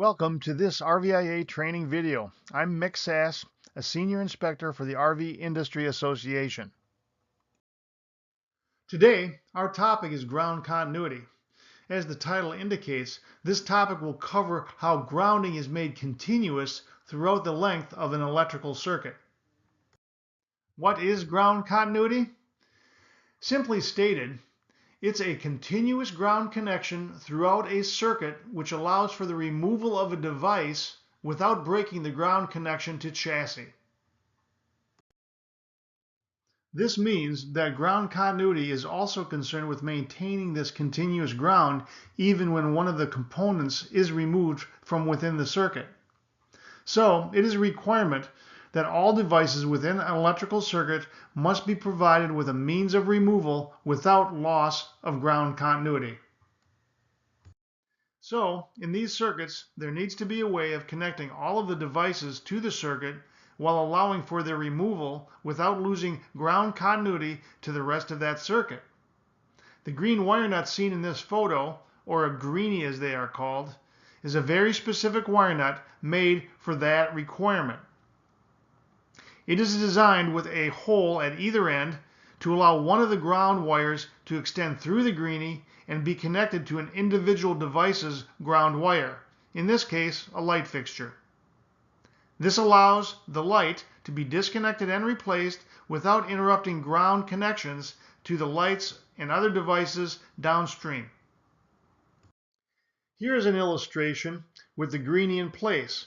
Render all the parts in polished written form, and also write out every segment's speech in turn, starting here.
Welcome to this RVIA training video. I'm Mick Sass, a Senior Inspector for the RV Industry Association. Today, our topic is ground continuity. As the title indicates, this topic will cover how grounding is made continuous throughout the length of an electrical circuit. What is ground continuity? Simply stated, it's a continuous ground connection throughout a circuit which allows for the removal of a device without breaking the ground connection to chassis. This means that ground continuity is also concerned with maintaining this continuous ground even when one of the components is removed from within the circuit. So it is a requirement that all devices within an electrical circuit must be provided with a means of removal without loss of ground continuity. So, in these circuits, there needs to be a way of connecting all of the devices to the circuit while allowing for their removal without losing ground continuity to the rest of that circuit. The green wire nut seen in this photo, or a greenie as they are called, is a very specific wire nut made for that requirement. It is designed with a hole at either end to allow one of the ground wires to extend through the greenie and be connected to an individual device's ground wire, in this case a light fixture. This allows the light to be disconnected and replaced without interrupting ground connections to the lights and other devices downstream. Here is an illustration with the greenie in place.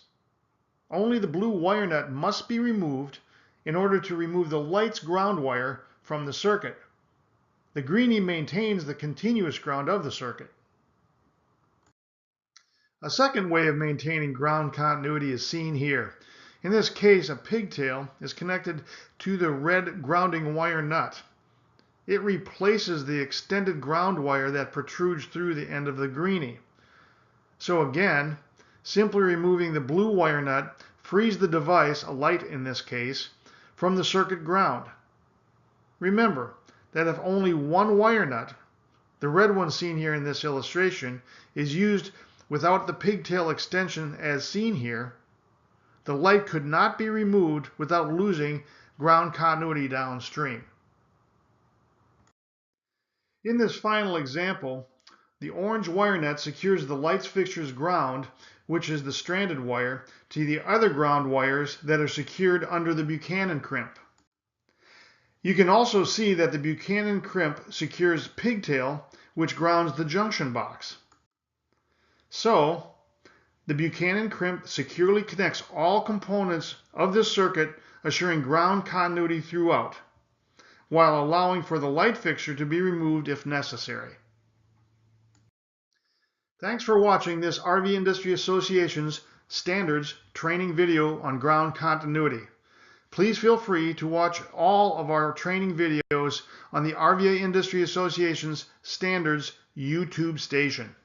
Only the blue wire nut must be removed in order to remove the light's ground wire from the circuit. The greenie maintains the continuous ground of the circuit. A second way of maintaining ground continuity is seen here. In this case, a pigtail is connected to the red grounding wire nut. It replaces the extended ground wire that protrudes through the end of the greenie. So again, simply removing the blue wire nut frees the device, a light in this case, from the circuit ground. Remember that if only one wire nut, the red one seen here in this illustration, is used without the pigtail extension as seen here, the light could not be removed without losing ground continuity downstream. In this final example, the orange wire nut secures the lights fixture's ground, which is the stranded wire, to the other ground wires that are secured under the Buchanan crimp. You can also see that the Buchanan crimp secures pigtail, which grounds the junction box. So, the Buchanan crimp securely connects all components of this circuit, assuring ground continuity throughout, while allowing for the light fixture to be removed if necessary. Thanks for watching this RV Industry Association's Standards training video on ground continuity. Please feel free to watch all of our training videos on the RVIA Industry Association's Standards YouTube station.